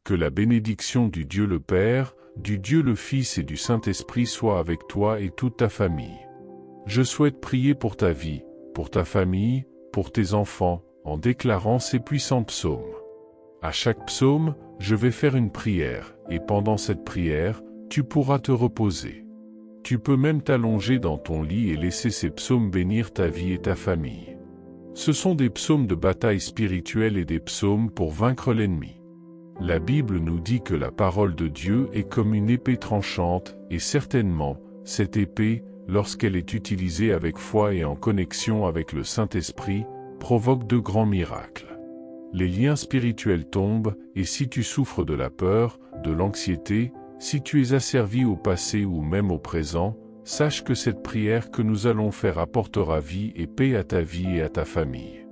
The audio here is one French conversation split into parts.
Que la bénédiction du Dieu le Père, du Dieu le Fils et du Saint-Esprit soit avec toi et toute ta famille. Je souhaite prier pour ta vie, pour ta famille, pour tes enfants, en déclarant ces puissants psaumes. À chaque psaume, je vais faire une prière, et pendant cette prière, tu pourras te reposer. Tu peux même t'allonger dans ton lit et laisser ces psaumes bénir ta vie et ta famille. Ce sont des psaumes de bataille spirituelle et des psaumes pour vaincre l'ennemi. La Bible nous dit que la parole de Dieu est comme une épée tranchante, et certainement, cette épée, lorsqu'elle est utilisée avec foi et en connexion avec le Saint-Esprit, provoque de grands miracles. Les liens spirituels tombent, et si tu souffres de la peur, de l'anxiété, si tu es asservi au passé ou même au présent, sache que cette prière que nous allons faire apportera vie et paix à ta vie et à ta famille.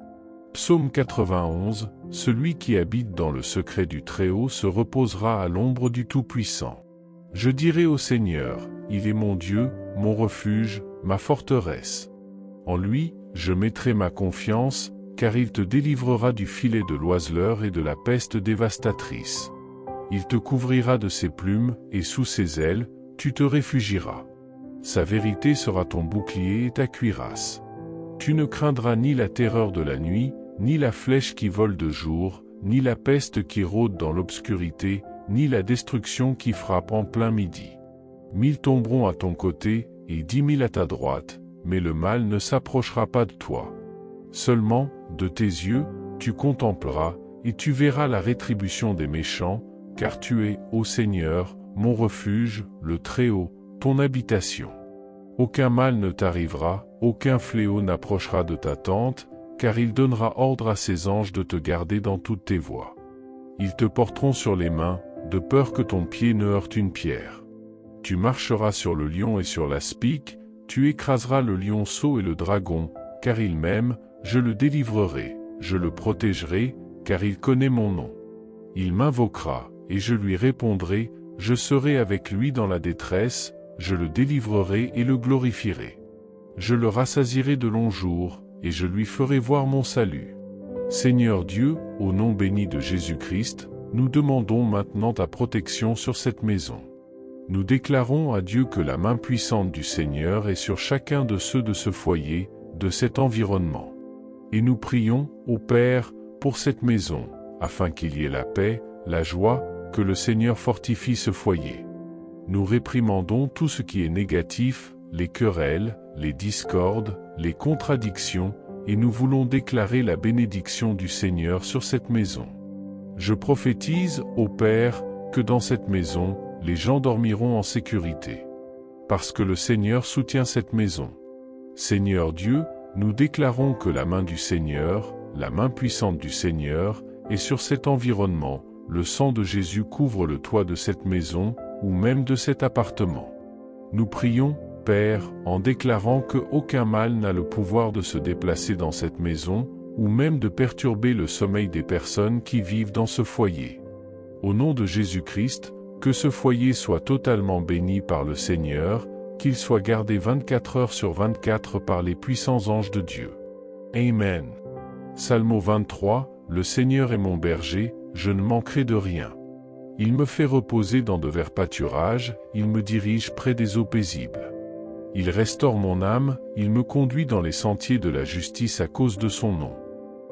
Psaume 91, celui qui habite dans le secret du Très-Haut se reposera à l'ombre du Tout-Puissant. Je dirai au Seigneur, il est mon Dieu, mon refuge, ma forteresse. En lui, je mettrai ma confiance, car il te délivrera du filet de l'oiseleur et de la peste dévastatrice. Il te couvrira de ses plumes, et sous ses ailes, tu te réfugieras. Sa vérité sera ton bouclier et ta cuirasse. Tu ne craindras ni la terreur de la nuit, ni la flèche qui vole de jour, ni la peste qui rôde dans l'obscurité, ni la destruction qui frappe en plein midi. 1000 tomberont à ton côté, et 10 000 à ta droite, mais le mal ne s'approchera pas de toi. Seulement, de tes yeux, tu contempleras, et tu verras la rétribution des méchants, car tu es, ô Seigneur, mon refuge, le Très-Haut, ton habitation. Aucun mal ne t'arrivera, aucun fléau n'approchera de ta tente, car il donnera ordre à ses anges de te garder dans toutes tes voies. Ils te porteront sur les mains, de peur que ton pied ne heurte une pierre. Tu marcheras sur le lion et sur l'aspic, tu écraseras le lionceau et le dragon, car il m'aime, je le délivrerai, je le protégerai, car il connaît mon nom. Il m'invoquera, et je lui répondrai, je serai avec lui dans la détresse, je le délivrerai et le glorifierai. Je le rassasierai de longs jours, et je lui ferai voir mon salut. Seigneur Dieu, au nom béni de Jésus-Christ, nous demandons maintenant ta protection sur cette maison. Nous déclarons à Dieu que la main puissante du Seigneur est sur chacun de ceux de ce foyer, de cet environnement. Et nous prions, ô Père, pour cette maison, afin qu'il y ait la paix, la joie, que le Seigneur fortifie ce foyer. Nous réprimandons tout ce qui est négatif, les querelles, les discordes, les contradictions, et nous voulons déclarer la bénédiction du Seigneur sur cette maison. Je prophétise, ô Père, que dans cette maison, les gens dormiront en sécurité. Parce que le Seigneur soutient cette maison. Seigneur Dieu, nous déclarons que la main du Seigneur, la main puissante du Seigneur, est sur cet environnement, le sang de Jésus couvre le toit de cette maison, ou même de cet appartement. Nous prions, Père, en déclarant que aucun mal n'a le pouvoir de se déplacer dans cette maison, ou même de perturber le sommeil des personnes qui vivent dans ce foyer. Au nom de Jésus-Christ, que ce foyer soit totalement béni par le Seigneur, qu'il soit gardé 24 heures sur 24 par les puissants anges de Dieu. Amen. Psalmo 23, le Seigneur est mon berger, je ne manquerai de rien. Il me fait reposer dans de verts pâturages, il me dirige près des eaux paisibles. Il restaure mon âme, il me conduit dans les sentiers de la justice à cause de son nom.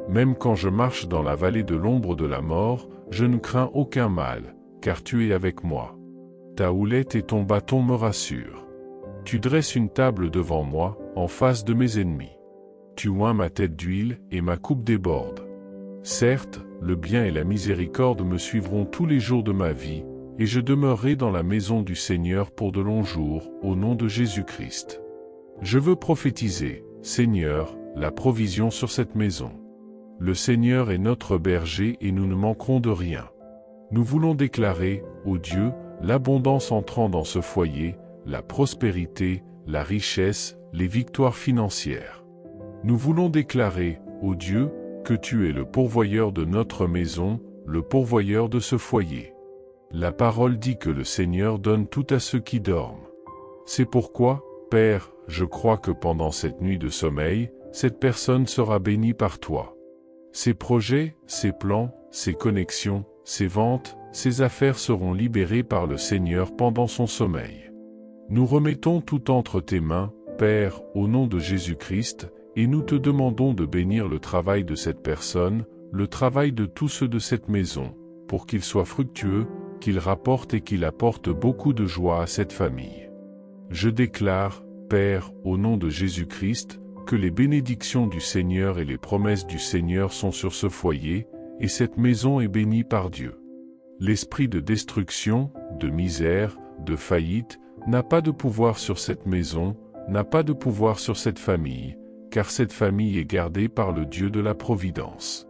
Même quand je marche dans la vallée de l'ombre de la mort, je ne crains aucun mal, car tu es avec moi. Ta houlette et ton bâton me rassurent. Tu dresses une table devant moi, en face de mes ennemis. Tu oins ma tête d'huile, et ma coupe déborde. Certes, le bien et la miséricorde me suivront tous les jours de ma vie, et je demeurerai dans la maison du Seigneur pour de longs jours, au nom de Jésus-Christ. Je veux prophétiser, Seigneur, la provision sur cette maison. Le Seigneur est notre berger et nous ne manquerons de rien. Nous voulons déclarer, ô Dieu, l'abondance entrant dans ce foyer, la prospérité, la richesse, les victoires financières. Nous voulons déclarer, ô Dieu, que tu es le pourvoyeur de notre maison, le pourvoyeur de ce foyer. La parole dit que le Seigneur donne tout à ceux qui dorment. C'est pourquoi, Père, je crois que pendant cette nuit de sommeil, cette personne sera bénie par toi. Ses projets, ses plans, ses connexions, ses ventes, ses affaires seront libérées par le Seigneur pendant son sommeil. Nous remettons tout entre tes mains, Père, au nom de Jésus-Christ, et nous te demandons de bénir le travail de cette personne, le travail de tous ceux de cette maison, pour qu'il soit fructueux, qu'il rapporte et qu'il apporte beaucoup de joie à cette famille. Je déclare, Père, au nom de Jésus-Christ, que les bénédictions du Seigneur et les promesses du Seigneur sont sur ce foyer, et cette maison est bénie par Dieu. L'esprit de destruction, de misère, de faillite, n'a pas de pouvoir sur cette maison, n'a pas de pouvoir sur cette famille, car cette famille est gardée par le Dieu de la providence.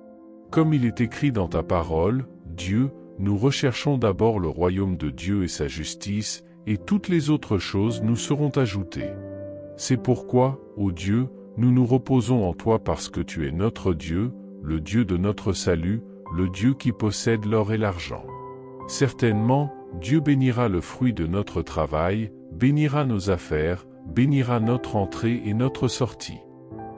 Comme il est écrit dans ta parole, Dieu, nous recherchons d'abord le royaume de Dieu et sa justice, et toutes les autres choses nous seront ajoutées. C'est pourquoi, ô Dieu, nous nous reposons en toi parce que tu es notre Dieu, le Dieu de notre salut, le Dieu qui possède l'or et l'argent. Certainement, Dieu bénira le fruit de notre travail, bénira nos affaires, bénira notre entrée et notre sortie.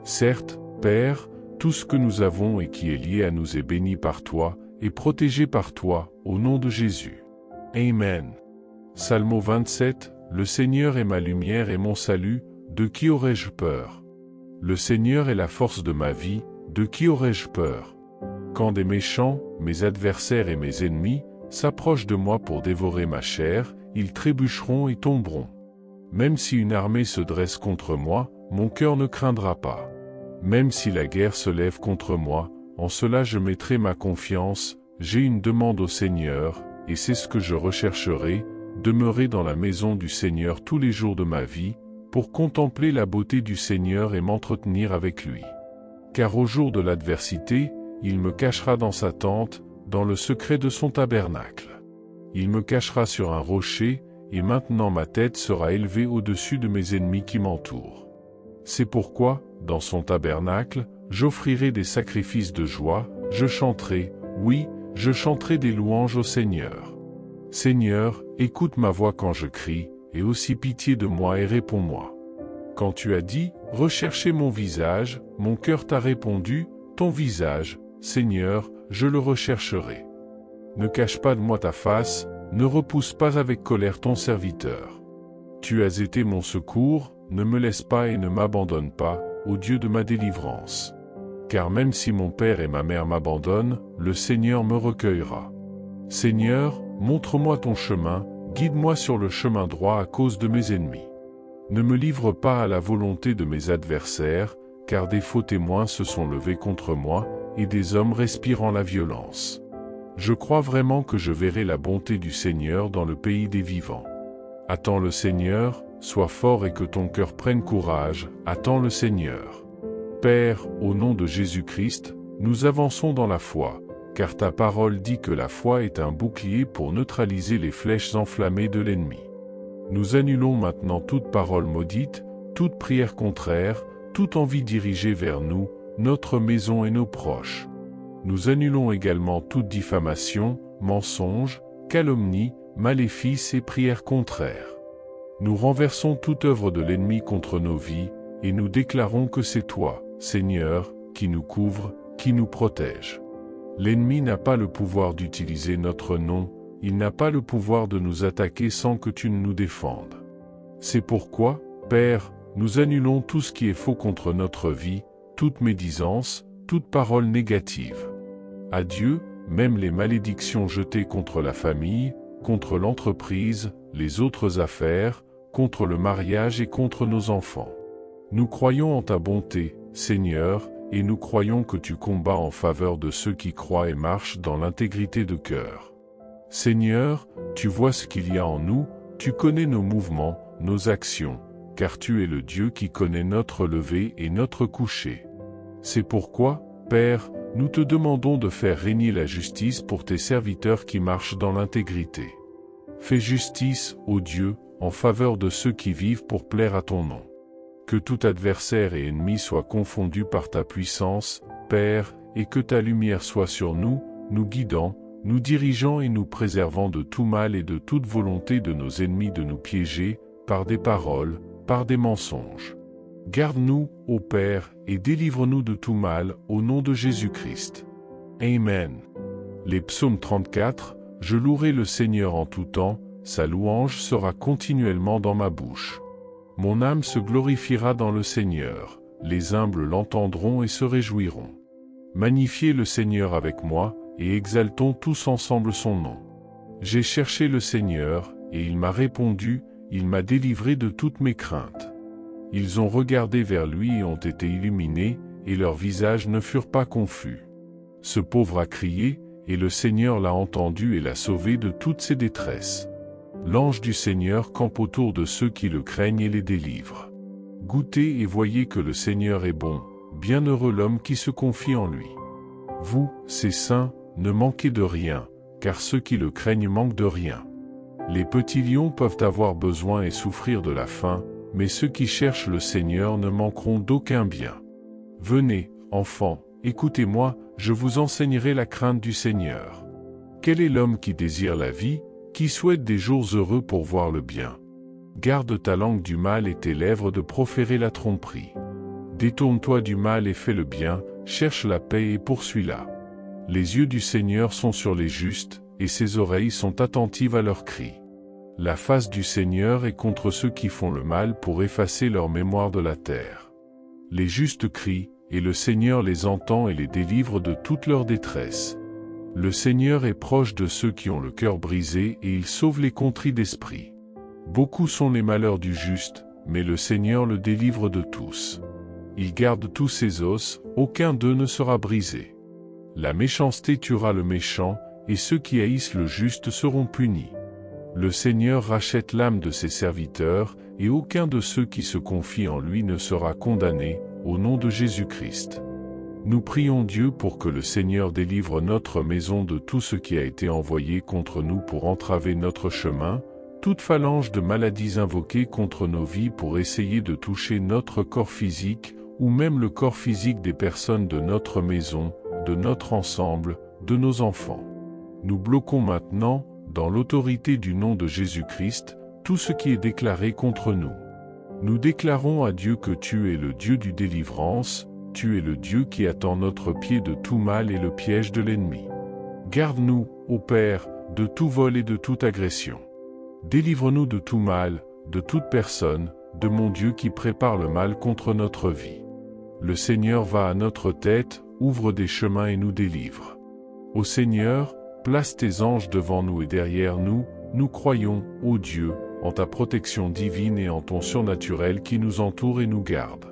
Certes, Père, tout ce que nous avons et qui est lié à nous est béni par toi, et protégé par toi, au nom de Jésus. Amen. Psalmo 27, Le Seigneur est ma lumière et mon salut, de qui aurais-je peur? Le Seigneur est la force de ma vie, de qui aurais-je peur? Quand des méchants, mes adversaires et mes ennemis, s'approchent de moi pour dévorer ma chair, ils trébucheront et tomberont. Même si une armée se dresse contre moi, mon cœur ne craindra pas. Même si la guerre se lève contre moi, en cela je mettrai ma confiance, j'ai une demande au Seigneur, et c'est ce que je rechercherai, demeurer dans la maison du Seigneur tous les jours de ma vie, pour contempler la beauté du Seigneur et m'entretenir avec lui. Car au jour de l'adversité, il me cachera dans sa tente, dans le secret de son tabernacle. Il me cachera sur un rocher, et maintenant ma tête sera élevée au-dessus de mes ennemis qui m'entourent. C'est pourquoi, dans son tabernacle, j'offrirai des sacrifices de joie, je chanterai, oui, je chanterai des louanges au Seigneur. Seigneur, écoute ma voix quand je crie, et aussi pitié de moi et réponds-moi. Quand tu as dit, recherchez mon visage, mon cœur t'a répondu, ton visage, Seigneur, je le rechercherai. Ne cache pas de moi ta face, ne repousse pas avec colère ton serviteur. Tu as été mon secours, ne me laisse pas et ne m'abandonne pas, ô Dieu de ma délivrance. Car même si mon père et ma mère m'abandonnent, le Seigneur me recueillera. Seigneur, montre-moi ton chemin, guide-moi sur le chemin droit à cause de mes ennemis. Ne me livre pas à la volonté de mes adversaires, car des faux témoins se sont levés contre moi, et des hommes respirant la violence. Je crois vraiment que je verrai la bonté du Seigneur dans le pays des vivants. Attends le Seigneur, sois fort et que ton cœur prenne courage, attends le Seigneur. Père, au nom de Jésus-Christ, nous avançons dans la foi, car ta parole dit que la foi est un bouclier pour neutraliser les flèches enflammées de l'ennemi. Nous annulons maintenant toute parole maudite, toute prière contraire, toute envie dirigée vers nous, notre maison et nos proches. Nous annulons également toute diffamation, mensonge, calomnie, maléfice et prière contraire. Nous renversons toute œuvre de l'ennemi contre nos vies, et nous déclarons que c'est toi, Seigneur, qui nous couvre, qui nous protège. L'ennemi n'a pas le pouvoir d'utiliser notre nom, il n'a pas le pouvoir de nous attaquer sans que tu ne nous défendes. C'est pourquoi, Père, nous annulons tout ce qui est faux contre notre vie, toute médisance, toute parole négative. À Dieu, même les malédictions jetées contre la famille, contre l'entreprise, les autres affaires, contre le mariage et contre nos enfants. Nous croyons en ta bonté, Seigneur, et nous croyons que tu combats en faveur de ceux qui croient et marchent dans l'intégrité de cœur. Seigneur, tu vois ce qu'il y a en nous, tu connais nos mouvements, nos actions, car tu es le Dieu qui connaît notre lever et notre coucher. C'est pourquoi, Père, nous te demandons de faire régner la justice pour tes serviteurs qui marchent dans l'intégrité. Fais justice, ô Dieu, en faveur de ceux qui vivent pour plaire à ton nom. Que tout adversaire et ennemi soit confondu par ta puissance, Père, et que ta lumière soit sur nous, nous guidant, nous dirigeant et nous préservant de tout mal et de toute volonté de nos ennemis de nous piéger, par des paroles, par des mensonges. Garde-nous, ô Père, et délivre-nous de tout mal, au nom de Jésus-Christ. Amen. Les psaumes 34, Je louerai le Seigneur en tout temps, sa louange sera continuellement dans ma bouche. Mon âme se glorifiera dans le Seigneur, les humbles l'entendront et se réjouiront. Magnifiez le Seigneur avec moi, et exaltons tous ensemble son nom. J'ai cherché le Seigneur, et il m'a répondu, il m'a délivré de toutes mes craintes. Ils ont regardé vers lui et ont été illuminés, et leurs visages ne furent pas confus. Ce pauvre a crié, et le Seigneur l'a entendu et l'a sauvé de toutes ses détresses. L'ange du Seigneur campe autour de ceux qui le craignent et les délivre. Goûtez et voyez que le Seigneur est bon, bienheureux l'homme qui se confie en lui. Vous, ses saints, ne manquez de rien, car ceux qui le craignent manquent de rien. Les petits lions peuvent avoir besoin et souffrir de la faim, mais ceux qui cherchent le Seigneur ne manqueront d'aucun bien. Venez, enfants, écoutez-moi, je vous enseignerai la crainte du Seigneur. Quel est l'homme qui désire la vie, qui souhaite des jours heureux pour voir le bien? Garde ta langue du mal et tes lèvres de proférer la tromperie. Détourne-toi du mal et fais le bien, cherche la paix et poursuis-la. Les yeux du Seigneur sont sur les justes, et ses oreilles sont attentives à leurs cris. La face du Seigneur est contre ceux qui font le mal pour effacer leur mémoire de la terre. Les justes crient, et le Seigneur les entend et les délivre de toute leur détresse. Le Seigneur est proche de ceux qui ont le cœur brisé et il sauve les contrits d'esprit. Beaucoup sont les malheurs du juste, mais le Seigneur le délivre de tous. Il garde tous ses os, aucun d'eux ne sera brisé. La méchanceté tuera le méchant, et ceux qui haïssent le juste seront punis. Le Seigneur rachète l'âme de ses serviteurs, et aucun de ceux qui se confient en lui ne sera condamné, au nom de Jésus-Christ. Nous prions Dieu pour que le Seigneur délivre notre maison de tout ce qui a été envoyé contre nous pour entraver notre chemin, toute phalange de maladies invoquées contre nos vies pour essayer de toucher notre corps physique, ou même le corps physique des personnes de notre maison, de notre ensemble, de nos enfants. Nous bloquons maintenant, dans l'autorité du nom de Jésus-Christ, tout ce qui est déclaré contre nous. Nous déclarons à Dieu que tu es le Dieu du délivrance, tu es le Dieu qui attend notre pied de tout mal et le piège de l'ennemi. Garde-nous, ô Père, de tout vol et de toute agression. Délivre-nous de tout mal, de toute personne, de mon Dieu qui prépare le mal contre notre vie. Le Seigneur va à notre tête, ouvre des chemins et nous délivre. Ô Seigneur, place tes anges devant nous et derrière nous, nous croyons, ô Dieu, en ta protection divine et en ton surnaturel qui nous entoure et nous garde.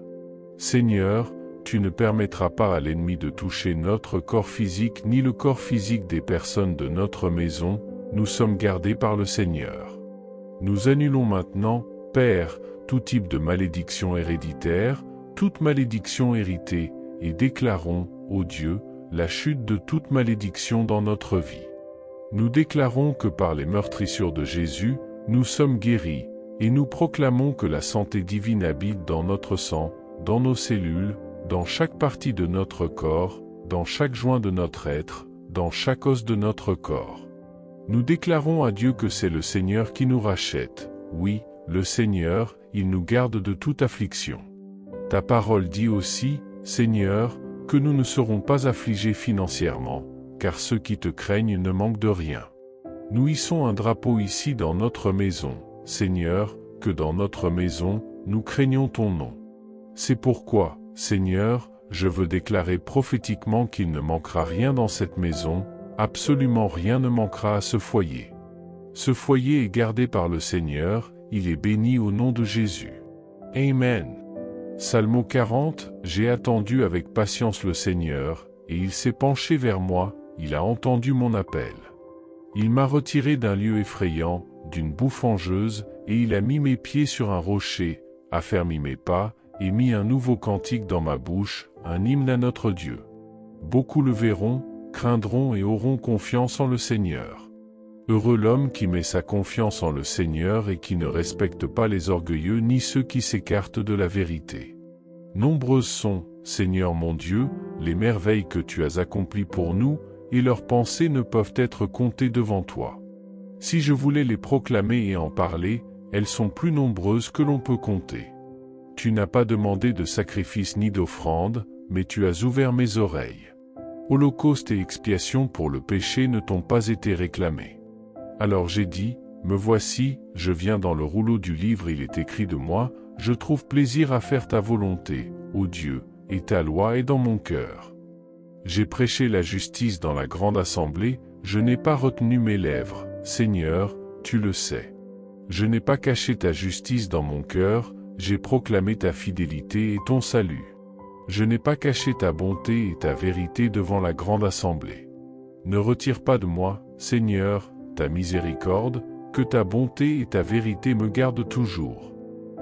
Seigneur, tu ne permettras pas à l'ennemi de toucher notre corps physique ni le corps physique des personnes de notre maison, nous sommes gardés par le Seigneur. Nous annulons maintenant, Père, tout type de malédiction héréditaire, toute malédiction héritée, et déclarons, ô Dieu, la chute de toute malédiction dans notre vie. Nous déclarons que par les meurtrissures de Jésus, nous sommes guéris, et nous proclamons que la santé divine habite dans notre sang, dans nos cellules, dans chaque partie de notre corps, dans chaque joint de notre être, dans chaque os de notre corps. Nous déclarons à Dieu que c'est le Seigneur qui nous rachète. Oui, le Seigneur, il nous garde de toute affliction. Ta parole dit aussi, Seigneur, que nous ne serons pas affligés financièrement, car ceux qui te craignent ne manquent de rien. Nous hissons un drapeau ici dans notre maison, Seigneur, que dans notre maison, nous craignons ton nom. C'est pourquoi, Seigneur, je veux déclarer prophétiquement qu'il ne manquera rien dans cette maison, absolument rien ne manquera à ce foyer. Ce foyer est gardé par le Seigneur, il est béni au nom de Jésus. Amen. Psalmo 40, j'ai attendu avec patience le Seigneur, et il s'est penché vers moi, il a entendu mon appel. Il m'a retiré d'un lieu effrayant, d'une boue fangeuse, et il a mis mes pieds sur un rocher, affermi mes pas, et mis un nouveau cantique dans ma bouche, un hymne à notre Dieu. Beaucoup le verront, craindront et auront confiance en le Seigneur. Heureux l'homme qui met sa confiance en le Seigneur et qui ne respecte pas les orgueilleux ni ceux qui s'écartent de la vérité. Nombreuses sont, Seigneur mon Dieu, les merveilles que tu as accomplies pour nous, et leurs pensées ne peuvent être comptées devant toi. Si je voulais les proclamer et en parler, elles sont plus nombreuses que l'on peut compter. Tu n'as pas demandé de sacrifice ni d'offrande, mais tu as ouvert mes oreilles. Holocauste et expiation pour le péché ne t'ont pas été réclamés. Alors j'ai dit, me voici, je viens dans le rouleau du livre, il est écrit de moi, je trouve plaisir à faire ta volonté, ô Dieu, et ta loi est dans mon cœur. J'ai prêché la justice dans la grande assemblée, je n'ai pas retenu mes lèvres, Seigneur, tu le sais. Je n'ai pas caché ta justice dans mon cœur, j'ai proclamé ta fidélité et ton salut. Je n'ai pas caché ta bonté et ta vérité devant la grande assemblée. Ne retire pas de moi, Seigneur, ta miséricorde, que ta bonté et ta vérité me gardent toujours.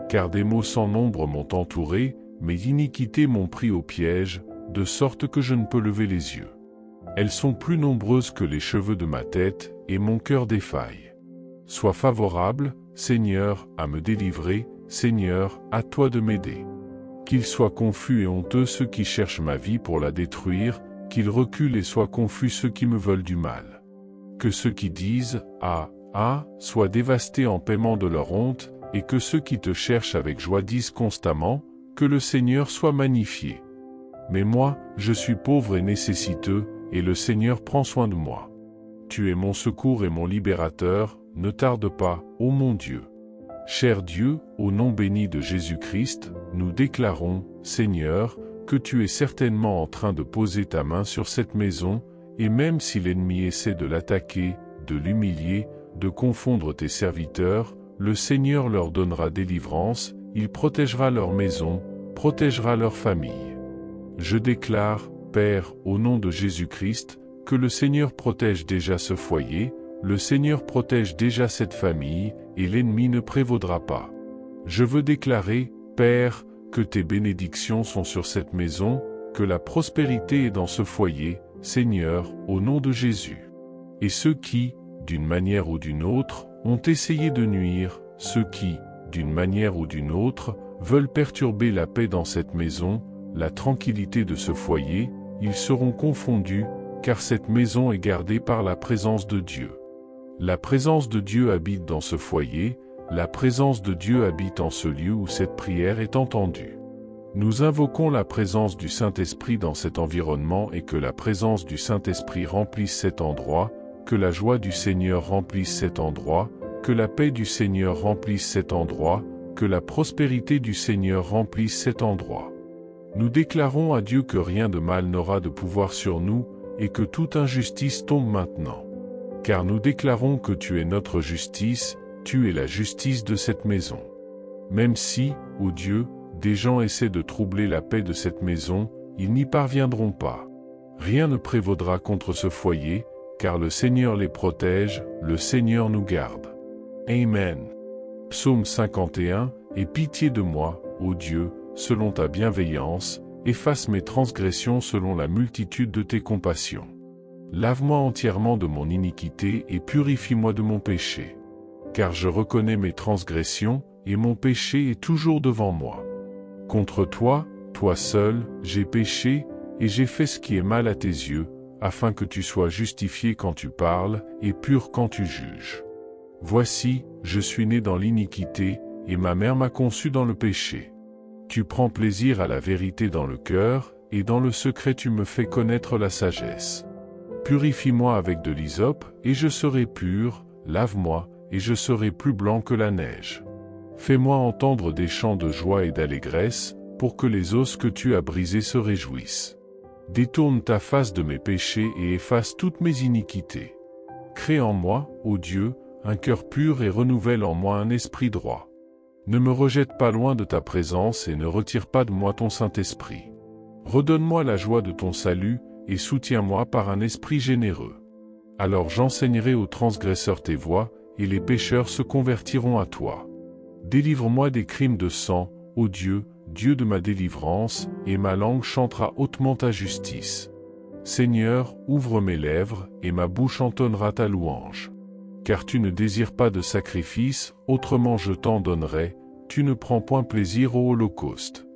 Car des maux sans nombre m'ont entouré, mes iniquités m'ont pris au piège, de sorte que je ne peux lever les yeux. Elles sont plus nombreuses que les cheveux de ma tête, et mon cœur défaille. Sois favorable, Seigneur, à me délivrer, Seigneur, à toi de m'aider. Qu'ils soient confus et honteux ceux qui cherchent ma vie pour la détruire, qu'ils reculent et soient confus ceux qui me veulent du mal. Que ceux qui disent « Ah, ah » soient dévastés en paiement de leur honte, et que ceux qui te cherchent avec joie disent constamment « Que le Seigneur soit magnifié ». Mais moi, je suis pauvre et nécessiteux, et le Seigneur prend soin de moi. Tu es mon secours et mon libérateur, ne tarde pas, ô mon Dieu. Cher Dieu, au nom béni de Jésus-Christ, nous déclarons, Seigneur, que tu es certainement en train de poser ta main sur cette maison, et même si l'ennemi essaie de l'attaquer, de l'humilier, de confondre tes serviteurs, le Seigneur leur donnera délivrance, il protégera leur maison, protégera leur famille. Je déclare, Père, au nom de Jésus-Christ, que le Seigneur protège déjà ce foyer, le Seigneur protège déjà cette famille, et l'ennemi ne prévaudra pas. Je veux déclarer, Père, que tes bénédictions sont sur cette maison, que la prospérité est dans ce foyer, Seigneur, au nom de Jésus. Et ceux qui, d'une manière ou d'une autre, ont essayé de nuire, ceux qui, d'une manière ou d'une autre, veulent perturber la paix dans cette maison, la tranquillité de ce foyer, ils seront confondus, car cette maison est gardée par la présence de Dieu. La présence de Dieu habite dans ce foyer, la présence de Dieu habite en ce lieu où cette prière est entendue. Nous invoquons la présence du Saint-Esprit dans cet environnement et que la présence du Saint-Esprit remplisse cet endroit, que la joie du Seigneur remplisse cet endroit, que la paix du Seigneur remplisse cet endroit, que la prospérité du Seigneur remplisse cet endroit. Nous déclarons à Dieu que rien de mal n'aura de pouvoir sur nous, et que toute injustice tombe maintenant. Car nous déclarons que tu es notre justice, tu es la justice de cette maison. Même si, ô Dieu, des gens essaient de troubler la paix de cette maison, ils n'y parviendront pas. Rien ne prévaudra contre ce foyer, car le Seigneur les protège, le Seigneur nous garde. Amen. Psaume 51, Aie pitié de moi, ô Dieu, selon ta bienveillance, efface mes transgressions selon la multitude de tes compassions. Lave-moi entièrement de mon iniquité et purifie-moi de mon péché. Car je reconnais mes transgressions, et mon péché est toujours devant moi. Contre toi, toi seul, j'ai péché, et j'ai fait ce qui est mal à tes yeux, afin que tu sois justifié quand tu parles, et pur quand tu juges. Voici, je suis né dans l'iniquité, et ma mère m'a conçu dans le péché. Tu prends plaisir à la vérité dans le cœur, et dans le secret tu me fais connaître la sagesse. Purifie-moi avec de l'hysope, et je serai pur, lave-moi, et je serai plus blanc que la neige. Fais-moi entendre des chants de joie et d'allégresse, pour que les os que tu as brisés se réjouissent. Détourne ta face de mes péchés et efface toutes mes iniquités. Crée en moi, ô Dieu, un cœur pur et renouvelle en moi un esprit droit. Ne me rejette pas loin de ta présence et ne retire pas de moi ton Saint-Esprit. Redonne-moi la joie de ton salut, et soutiens-moi par un esprit généreux. Alors j'enseignerai aux transgresseurs tes voies, et les pécheurs se convertiront à toi. Délivre-moi des crimes de sang, ô Dieu, Dieu de ma délivrance, et ma langue chantera hautement ta justice. Seigneur, ouvre mes lèvres, et ma bouche entonnera ta louange. Car tu ne désires pas de sacrifice, autrement je t'en donnerai, tu ne prends point plaisir au holocauste.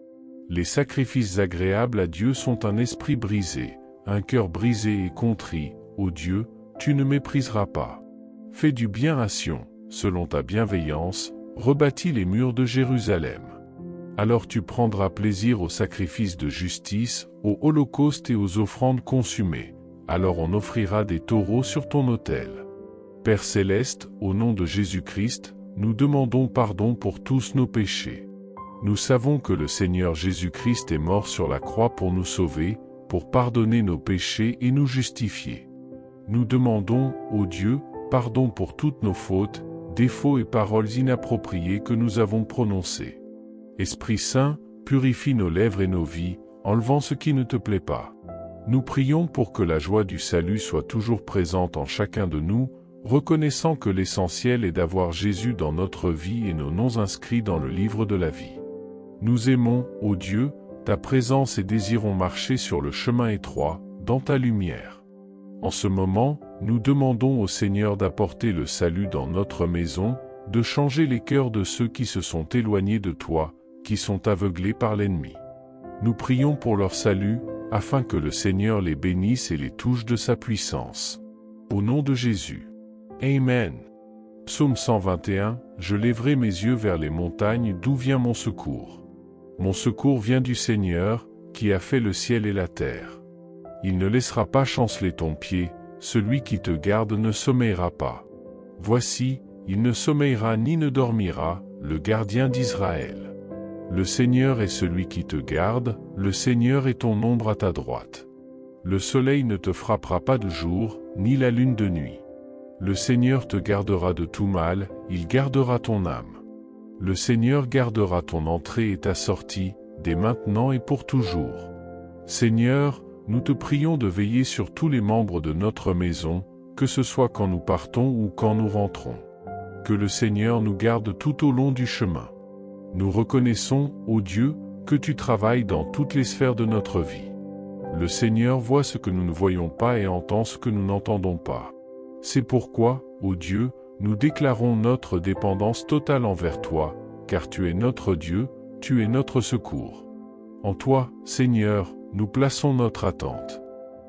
Les sacrifices agréables à Dieu sont un esprit brisé, un cœur brisé et contrit, ô Dieu, tu ne mépriseras pas. Fais du bien à Sion, selon ta bienveillance, rebâtis les murs de Jérusalem. Alors tu prendras plaisir aux sacrifices de justice, aux holocaustes et aux offrandes consumées. Alors on offrira des taureaux sur ton autel. Père céleste, au nom de Jésus-Christ, nous demandons pardon pour tous nos péchés. Nous savons que le Seigneur Jésus-Christ est mort sur la croix pour nous sauver, pour pardonner nos péchés et nous justifier. Nous demandons, ô Dieu, pardon pour toutes nos fautes, défauts et paroles inappropriées que nous avons prononcées. Esprit Saint, purifie nos lèvres et nos vies, enlevant ce qui ne te plaît pas. Nous prions pour que la joie du salut soit toujours présente en chacun de nous, reconnaissant que l'essentiel est d'avoir Jésus dans notre vie et nos noms inscrits dans le livre de la vie. Nous aimons, ô Dieu, ta présence et désirons marcher sur le chemin étroit, dans ta lumière. En ce moment, nous demandons au Seigneur d'apporter le salut dans notre maison, de changer les cœurs de ceux qui se sont éloignés de toi, qui sont aveuglés par l'ennemi. Nous prions pour leur salut, afin que le Seigneur les bénisse et les touche de sa puissance. Au nom de Jésus. Amen. Psaume 121, je lèverai mes yeux vers les montagnes d'où vient mon secours. Mon secours vient du Seigneur, qui a fait le ciel et la terre. Il ne laissera pas chanceler ton pied, celui qui te garde ne sommeillera pas. Voici, il ne sommeillera ni ne dormira, le gardien d'Israël. Le Seigneur est celui qui te garde, le Seigneur est ton ombre à ta droite. Le soleil ne te frappera pas de jour, ni la lune de nuit. Le Seigneur te gardera de tout mal, il gardera ton âme. Le Seigneur gardera ton entrée et ta sortie, dès maintenant et pour toujours. Seigneur, nous te prions de veiller sur tous les membres de notre maison, que ce soit quand nous partons ou quand nous rentrons. Que le Seigneur nous garde tout au long du chemin. Nous reconnaissons, ô Dieu, que tu travailles dans toutes les sphères de notre vie. Le Seigneur voit ce que nous ne voyons pas et entend ce que nous n'entendons pas. C'est pourquoi, ô Dieu, nous déclarons notre dépendance totale envers toi, car tu es notre Dieu, tu es notre secours. En toi, Seigneur, nous plaçons notre attente.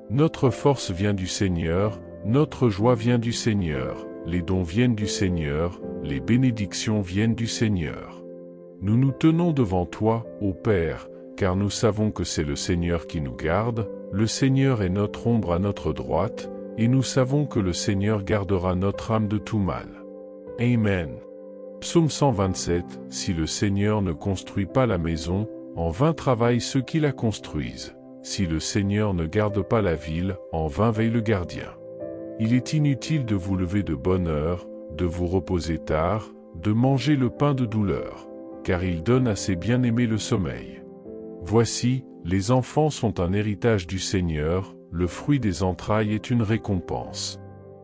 Notre force vient du Seigneur, notre joie vient du Seigneur, les dons viennent du Seigneur, les bénédictions viennent du Seigneur. Nous nous tenons devant toi, ô Père, car nous savons que c'est le Seigneur qui nous garde, le Seigneur est notre ombre à notre droite, et nous savons que le Seigneur gardera notre âme de tout mal. Amen. Psaume 127, si le Seigneur ne construit pas la maison, en vain travaillent ceux qui la construisent. Si le Seigneur ne garde pas la ville, en vain veille le gardien. Il est inutile de vous lever de bonne heure, de vous reposer tard, de manger le pain de douleur, car il donne à ses bien-aimés le sommeil. Voici, les enfants sont un héritage du Seigneur, le fruit des entrailles est une récompense.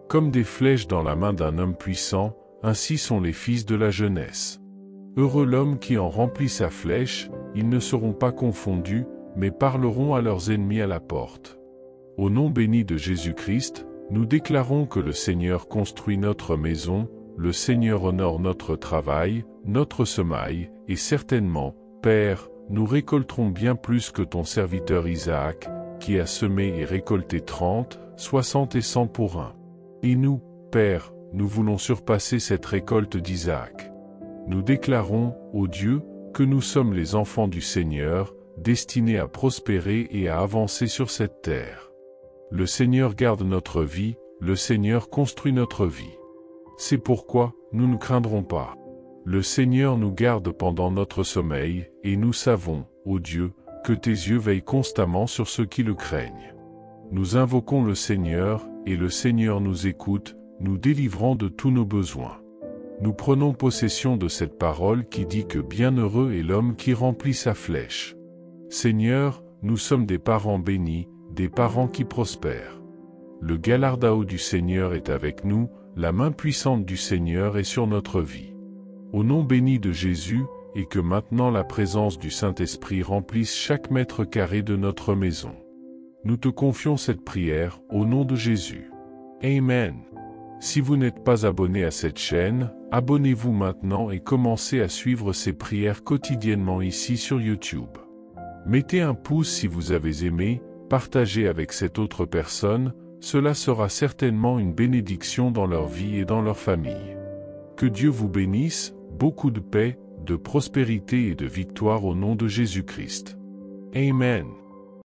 Comme des flèches dans la main d'un homme puissant, ainsi sont les fils de la jeunesse. Heureux l'homme qui en remplit sa flèche, ils ne seront pas confondus, mais parleront à leurs ennemis à la porte. Au nom béni de Jésus-Christ, nous déclarons que le Seigneur construit notre maison, le Seigneur honore notre travail, notre semaille, et certainement, Père, nous récolterons bien plus que ton serviteur Isaac, qui a semé et récolté 30, 60 et 100 pour 1. Et nous, Père, nous voulons surpasser cette récolte d'Isaac. Nous déclarons, ô Dieu, que nous sommes les enfants du Seigneur, destinés à prospérer et à avancer sur cette terre. Le Seigneur garde notre vie, le Seigneur construit notre vie. C'est pourquoi, nous ne craindrons pas. Le Seigneur nous garde pendant notre sommeil, et nous savons, ô Dieu, que tes yeux veillent constamment sur ceux qui le craignent. Nous invoquons le Seigneur, et le Seigneur nous écoute, nous délivrant de tous nos besoins. Nous prenons possession de cette parole qui dit que bienheureux est l'homme qui remplit sa flèche. Seigneur, nous sommes des parents bénis, des parents qui prospèrent. Le galardao du Seigneur est avec nous, la main puissante du Seigneur est sur notre vie. Au nom béni de Jésus, et que maintenant la présence du Saint-Esprit remplisse chaque mètre carré de notre maison. Nous te confions cette prière, au nom de Jésus. Amen. Si vous n'êtes pas abonné à cette chaîne, abonnez-vous maintenant et commencez à suivre ces prières quotidiennement ici sur YouTube. Mettez un pouce si vous avez aimé, partagez avec cette autre personne, cela sera certainement une bénédiction dans leur vie et dans leur famille. Que Dieu vous bénisse, beaucoup de paix, de prospérité et de victoire au nom de Jésus-Christ. Amen.